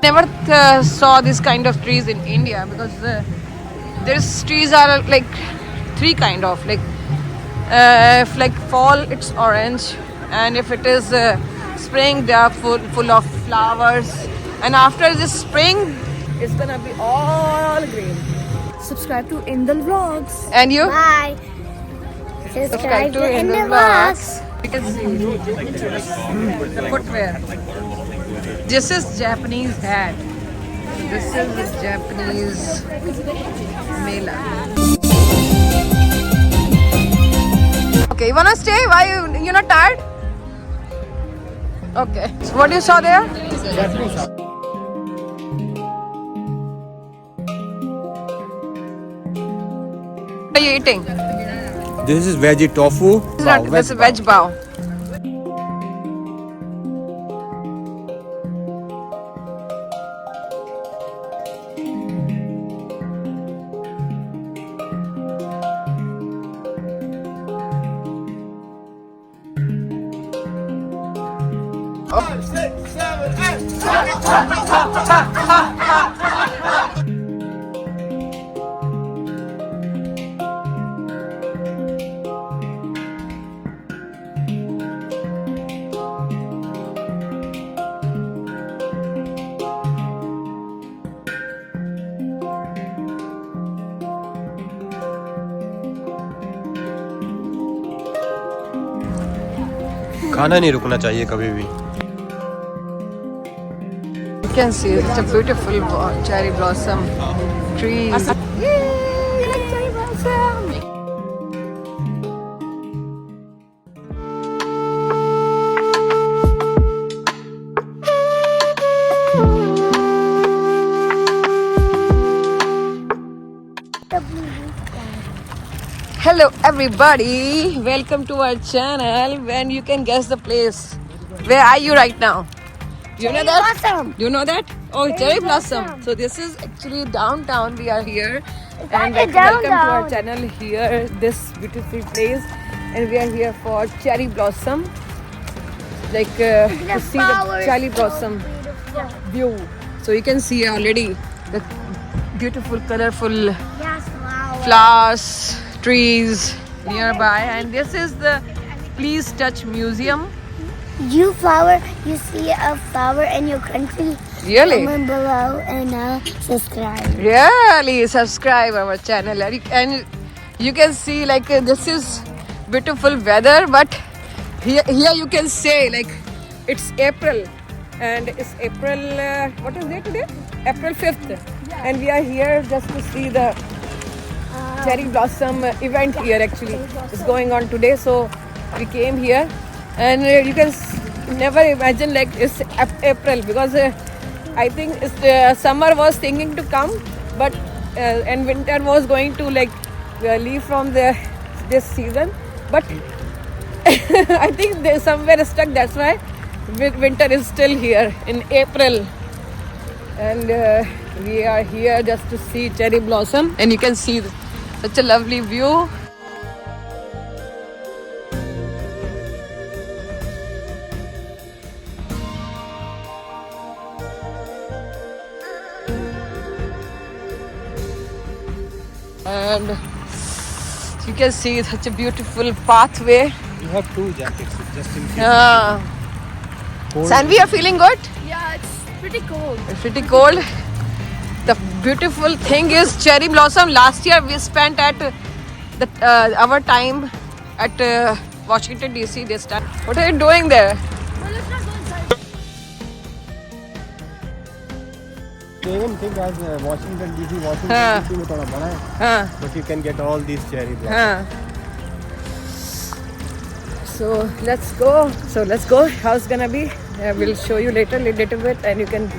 Never saw this kind of trees in India because these trees are like three kind of like if like fall it's orange, and if it is spring they are full of flowers, and after this spring it's gonna be all green. Subscribe to Indal Vlogs. And you? Bye. Subscribe to Indal Vlogs. You can see the footwear. This is Japanese hat. This is Japanese mela. Okay, you wanna stay? Why you not tired? Okay. So what you saw there? What are you eating? This is veggie tofu. This is veg bao. खाना नहीं रुकना चाहिए कभी भी. You can see it's a beautiful cherry blossom trees. Cherry blossom. Hello everybody, welcome to our channel. When you can guess the place. Where are you right now? You know that? Blossom. You know that? Oh, cherry blossom. So this is actually downtown. We are here, and like a welcome to our downtown. channel here. This beautiful place, and we are here for cherry blossom. Like to see the flowers cherry so blossom view. So you can see already the beautiful, colorful Yes, flower. flowers, trees nearby, and this is the Please Touch Museum. You flower, you see a flower in your country. Really? Comment below and subscribe. Really subscribe our channel, and you can see like this is beautiful weather, but here you can say like it's April, and it's April what is it today? April 5th, and we are here just to see the cherry blossom event here. Actually it's going on today, so we came here, and you can never imagine like it's April, because I think it's, summer was thinking to come, but and winter was going to like leave from this season, but I think they somewhere stuck. That's why winter is still here in April, and we are here just to see cherry blossom, and you can see such a lovely view. And you can see such a beautiful pathway. You have two jackets just in case. Yeah. Sanvi, are feeling good? Yeah, it's pretty cold. It's pretty cold. The beautiful thing is cherry blossom. Last year we spent at our time at Washington DC this time. What are you doing there? Well, let's not go inside. They even think as Washington DC में थोड़ा बड़ा है. Huh. But you can get all these cherry blossoms. Huh. So let's go. How it's gonna be? We'll show you later a little bit, and you can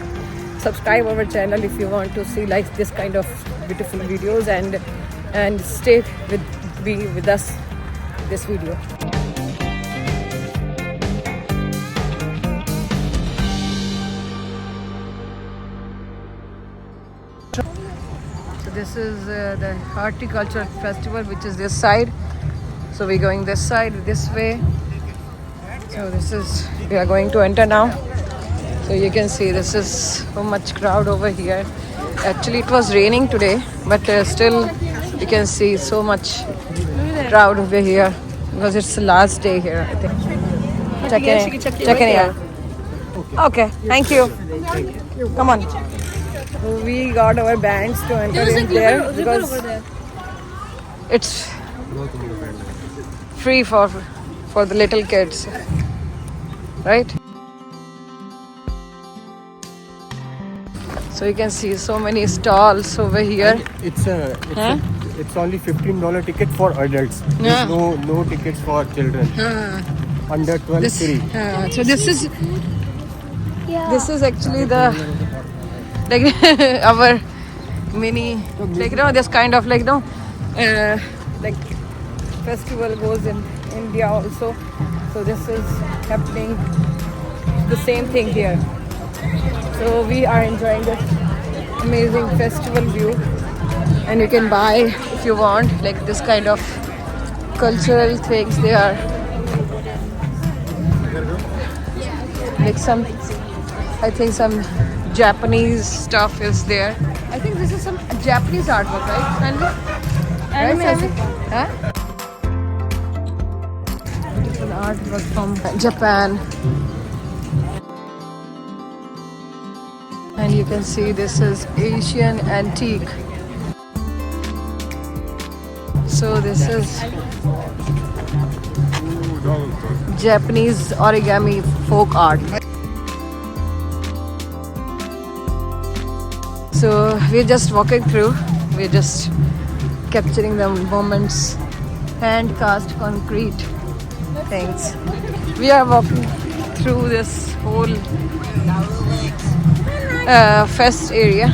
subscribe our channel if you want to see like this kind of beautiful videos, and stay with us this video. So this is the horticulture festival, which is this side. So we're going this side, this way. So we are going to enter now. So you can see this is so much crowd over here. Actually, it was raining today, but still you can see so much crowd over here because it's the last day here, I think. Check in here. Okay, thank you. Come on. We got our bands to enter in there because it's free for the little kids, right? So you can see so many stalls over here. It's only $15 ticket for adults. Yeah. There's no tickets for children. Under 12 free. So this is actually the like our mini, like, you know, this kind of, like, you know, like festival goes in India also. So this is happening the same thing here. So we are enjoying this amazing festival view, and you can buy if you want, like, this kind of cultural things. They are like some, I think some Japanese stuff is there. I think this is some Japanese artwork, right, Sandy? Right? Huh? It's an artwork from Japan. And you can see this is Asian antique. So this is Japanese origami folk art. So we're just walking through. We're just capturing the moments, hand cast concrete things. We are walking through this whole fest area.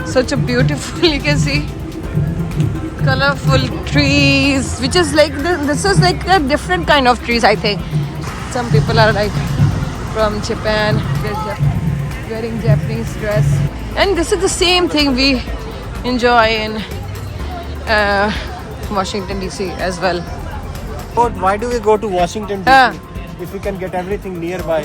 Such a beautiful, you can see, colorful trees, which is like this is like a different kind of trees, I think. Some people are like from Japan, they're wearing Japanese dress, and this is the same thing we enjoy in Washington DC as well. But why do we go to Washington DC if we can get everything nearby?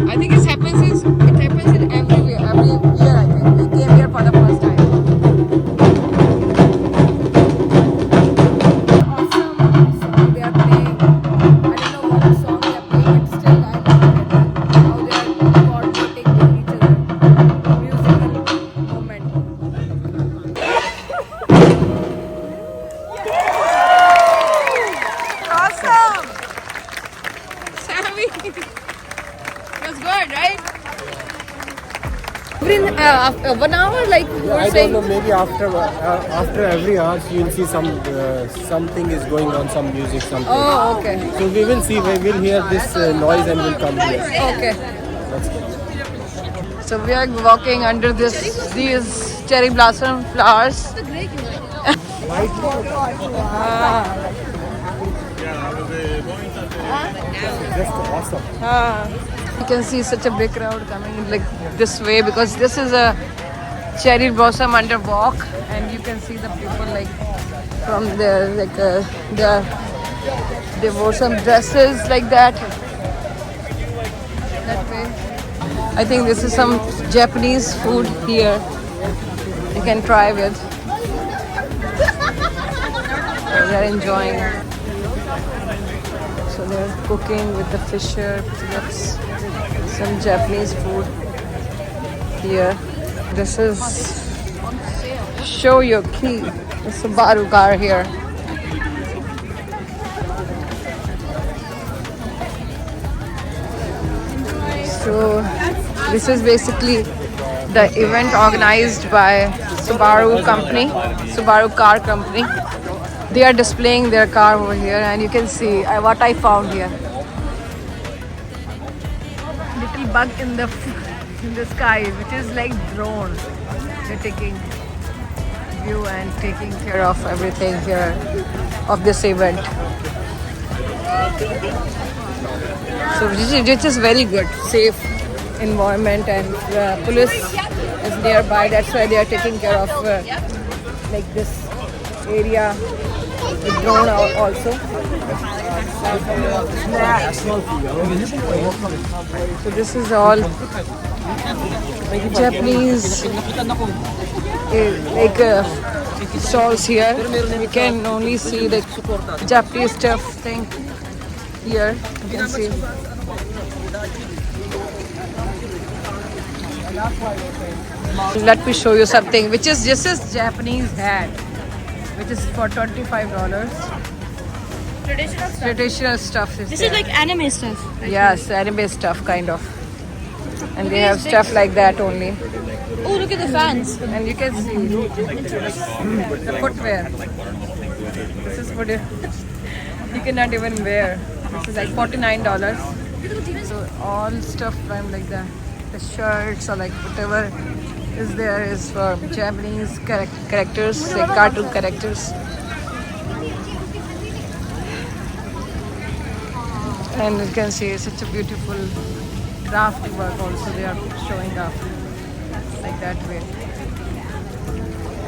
I think it happens in everywhere, every year. I think we came here for the first time. Awesome song they are playing. I don't know what song they are playing, but still I love it. How they are coordinating with each other. Musical moment. Awesome! Sammy! That's good, right? Every 1 hour, like you were I saying. don't know. Maybe after every hour you'll see something is going on, some music, something. Oh, okay. So we will see. We will hear this noise and we'll come here. Okay. That's good. So we are walking under these cherry blossom flowers. Just awesome. You can see such a big crowd coming like this way because this is a cherry blossom under walk, and you can see the people like from there, like they wore some dresses like that. That way. I think this is some Japanese food here. You can try with. So they're enjoying. So they're cooking with the fisher. That's some Japanese food. here. This is Show Your Key, the Subaru car here. So this is basically the event organized by Subaru company, Subaru car company. They are displaying their car over here, and you can see what I found here. Little bug in the sky, which is like drone. They're taking view and taking care of everything here of this event. So which is very good, safe environment, and police is nearby. That's why they are taking care of like this area with drone also. So this is all Japanese stalls here. We can only see the Japanese stuff thing here. You can see. Let me show you something, which is this is Japanese hat, which is for $25. Traditional stuff is This there. is like anime stuff. Yes, anime stuff kind of. And they have stuff like that only. Oh, look at the fans. And you can see the footwear. This is what you cannot even wear. This is like $49. So all stuff from like the shirts or like whatever is there is for Japanese characters, like cartoon characters. And you can see such a beautiful craft work also they are showing up like that way.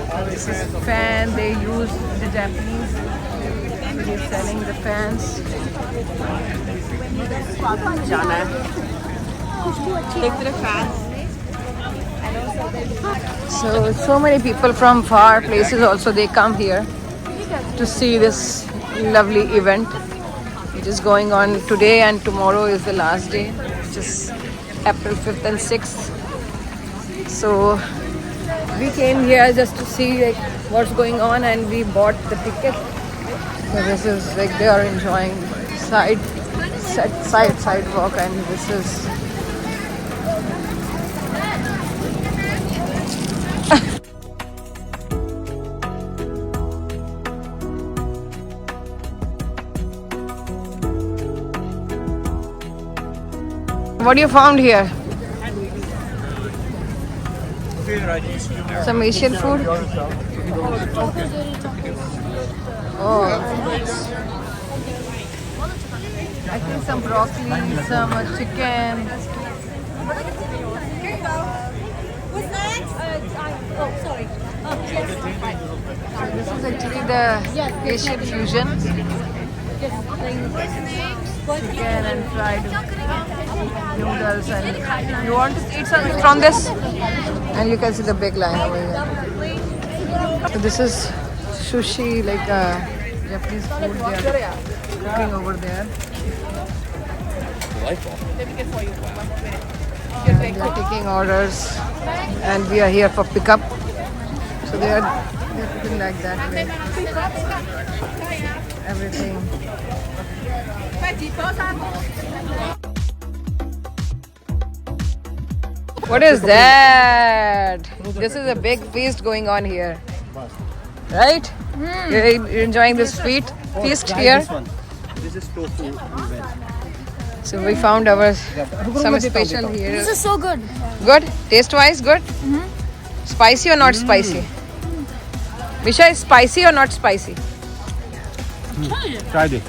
So this is fan they use the Japanese. So they're selling the fans. Take the fans. So many people from far places also they come here to see this lovely event which is going on today, and tomorrow is the last day, which is April 5th and 6th. So we came here just to see like what's going on, and we bought the ticket. So this is like they are enjoying sidewalk, and this is what you found here? Some Asian food? Oh. I think some broccoli, some chicken. What's next? Oh, sorry. So this is actually the Asian fusion. Chicken and fried noodles, and you want to eat something from this? And you can see the big line over here. So this is sushi, like Japanese food they are cooking over there. And they are taking orders, and we are here for pickup. So they're cooking like that way. Everything. What is that? This is a big feast going on here, right? You're enjoying this feast here. This is tofu. So we found our some special here. This is so good. Good, taste wise, good. Spicy or not spicy? Misha, is spicy or not spicy? Try this.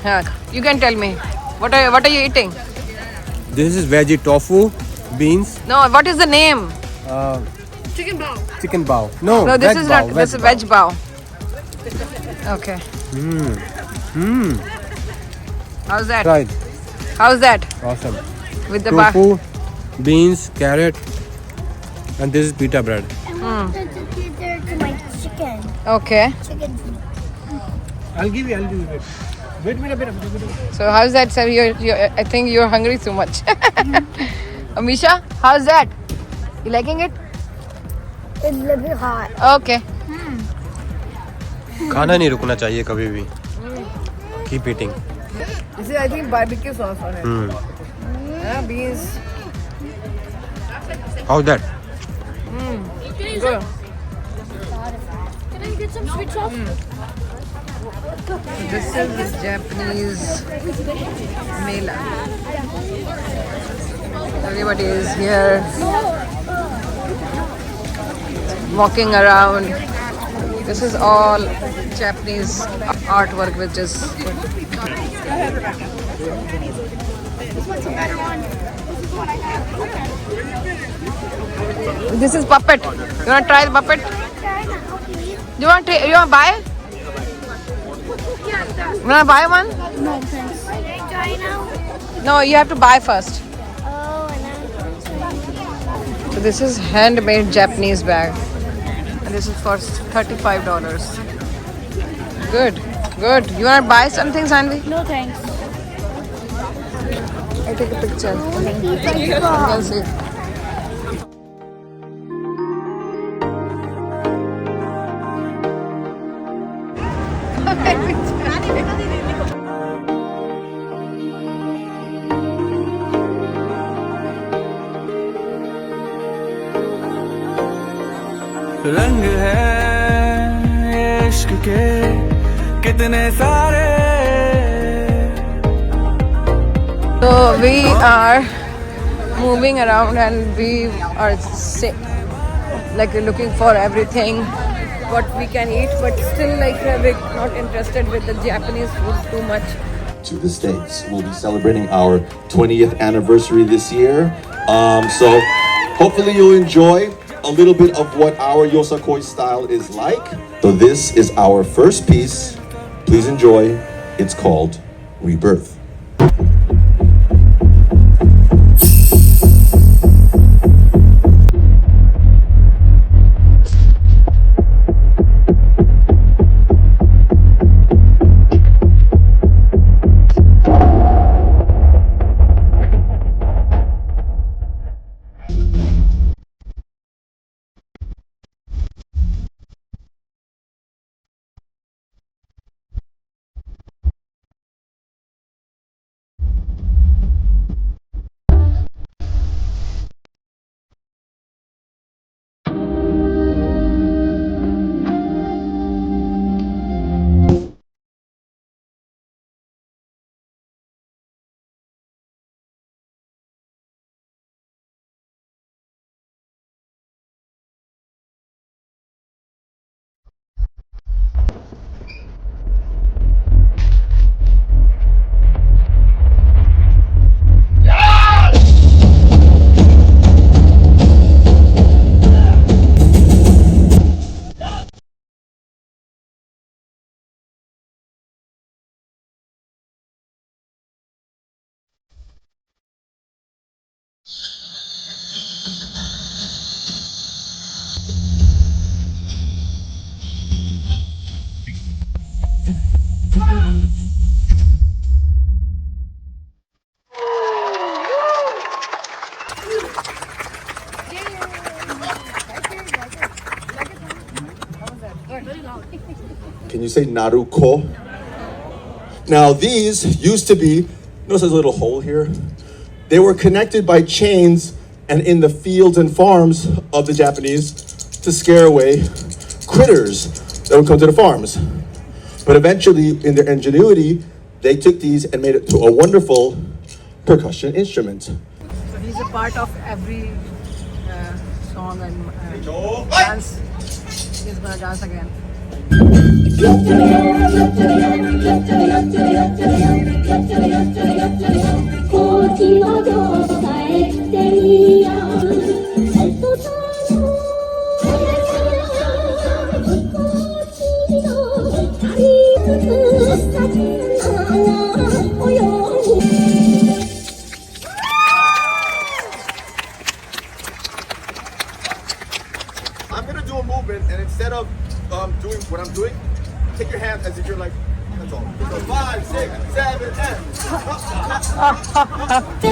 You can tell me. What are you eating? This is veggie tofu, beans, No, what is the name? Chicken bao. chicken bao. No, No, this veg is bao, not. This is veg bao. Okay. How's that? Try it. How's that? Awesome. With the bar. Tofu, beans, carrot, and this is pita bread. To my chicken. Okay. Chicken. I'll give you. Wait a minute. So how's that, sir? I think you're hungry too much. Amisha, how's that? You liking it? It's a little bit hot. Okay. खाना नहीं रुकना चाहिए कभी भी. Keep eating. This is, I think, barbecue sauce on it. Beans. How's that? Good. Can I get some sweet sauce? This is Japanese mela. Everybody is here walking around. This is all Japanese artwork, which is this is puppet. You want to try the puppet? You want to buy? You want to buy one? No, thanks. Try now? No, you have to buy first. Oh, and I'm So this is handmade Japanese bag, and this is for $35. Good, good. You want to buy something, Sanvi? No, thanks. I take a picture. You can see. रंग है इश्क के कितने सारे. So we are moving around and we are like looking for everything what we can eat, but still like we're not interested with the Japanese food too much. To the States. We'll be celebrating our 20th anniversary this year. So hopefully you'll enjoy a little bit of what our Yosakoi style is like. So this is our first piece. Please enjoy. It's called Rebirth. Can you say Naruko? Now these used to be, notice there's a little hole here. They were connected by chains and in the fields and farms of the Japanese to scare away critters that would come to the farms. But eventually, in their ingenuity, they took these and made it to a wonderful percussion instrument. So he's a part of every song and dance. He's gonna dance again. I'm gonna do a movement, and instead of doing what I'm doing, take your hands as if you're like, that's all. So 5, 6, 7, 8.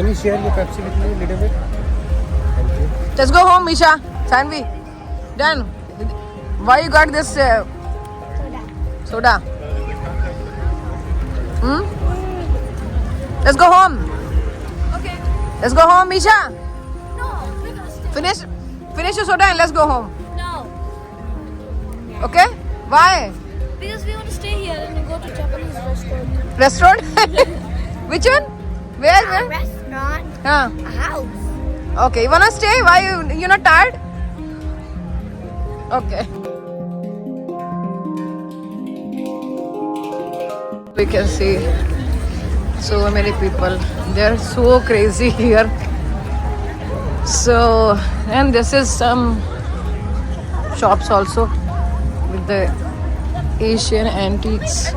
Can you share your Pepsi with me a little bit? Thank you. Let's go home, Misha. Sanvi. Done. Why you got this soda? Let's go home. Okay. Let's go home, Misha. No, we're gonna stay. Finish your soda and let's go home. No, Okay? Why? because we want to stay here and go to Japanese restaurant. Restaurant? Which one? Where? A restaurant, Huh. a house. Okay, you wanna stay? Why you're not tired? Okay. We can see so many people. They're so crazy here. So, and this is some shops also with the Asian antiques.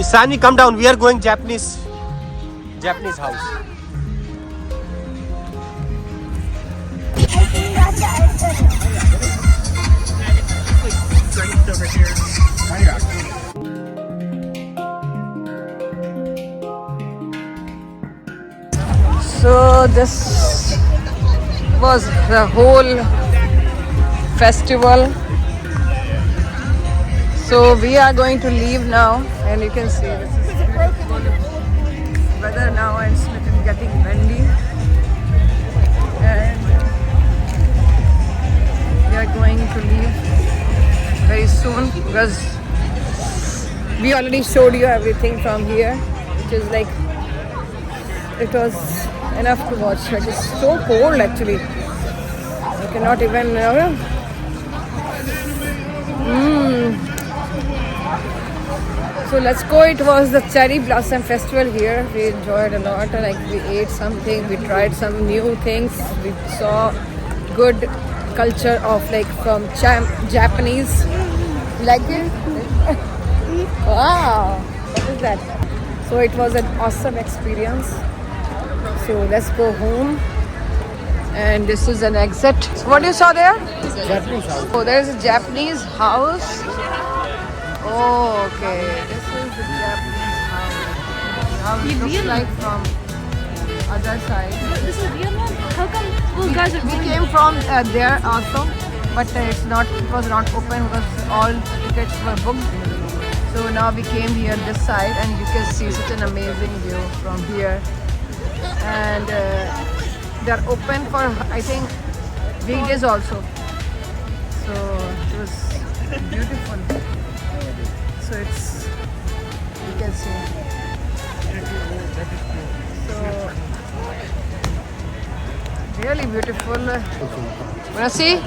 Sani, come down. We are going Japanese house. So this was the whole festival. So we are going to leave now, and you can see this is beautiful weather now, and it's little getting windy. And we are going to leave very soon because we already showed you everything from here, which is like it was enough to watch. It is so cold actually. You cannot even So let's go. It was the Cherry Blossom Festival here. We enjoyed a lot. Like we ate something, we tried some new things. We saw good culture of like from Japanese. You like it? Wow! What is that? So it was an awesome experience. So let's go home. And this is an exit. So what you saw there? Japanese house. Oh, there is a Japanese house. Oh, okay. This is the Japanese house. How it looks like from other side. This is real one? How come those guys are We going? came from there also, but it was not open because all tickets were booked. So now we came here this side, and you can see such an amazing view from here. And they're open for I think weekdays also. So it was beautiful. So it's you can see. So really beautiful. Wanna see?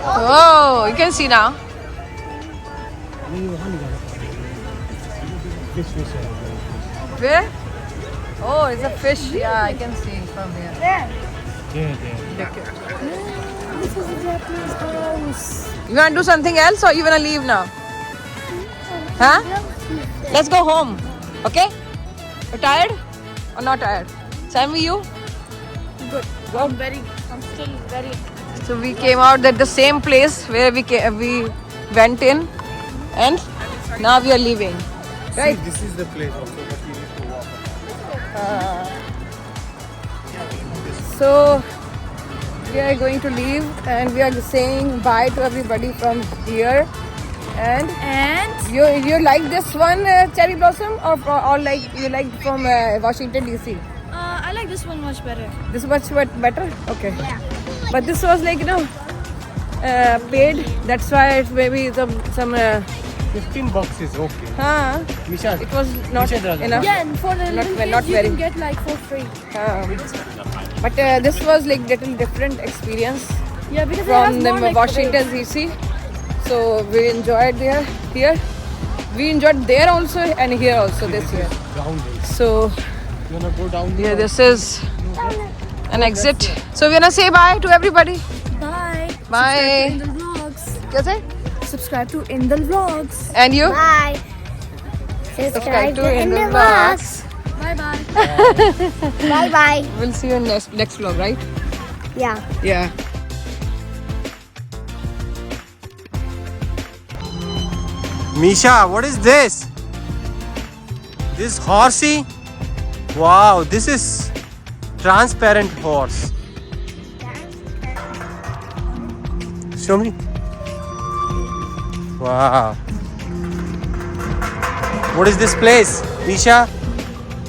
Oh, you can see now. Where? Oh, it's a fish. Yeah, I can see from here. This is a Japanese house. You wanna do something else or you wanna leave now? Huh? Let's go home. Okay? You're tired or not tired? Sammy, you? Good. I'm still very. So we came out at the same place where we went in, and now we are leaving. Right? See, this is the place also, but you need to walk. So we are going to leave, and we are saying bye to everybody from here. And you like this one Cherry Blossom or like you like from Washington DC? I like this one much better. This much better? Okay. But this was like paid. That's why it's maybe some $15 is okay. huh? Misha, It was not Misha doesn't. enough. Yeah, and for the little kids, not you very. can get like for free. But this was like little different experience Yeah, because from it the has more like Washington DC. So we enjoyed here. We enjoyed there also and here also this year. Downhill. So You wanna go down yeah, this is an exit. So we're gonna say bye to everybody. Bye. Bye. Subscribe to Indal Vlogs. What say? Subscribe to Indal Vlogs. And you? Bye. Subscribe to In the Indal box. Vlogs. Bye bye. Bye bye. We'll see you in next vlog, right? Yeah. Yeah. Misha, what is this? This horsey? Wow, this is transparent horse. Show me. Wow. What is this place, Misha?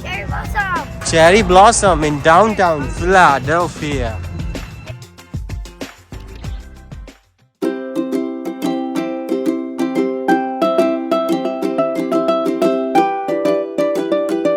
Cherry blossom. Cherry Blossom in downtown Philadelphia.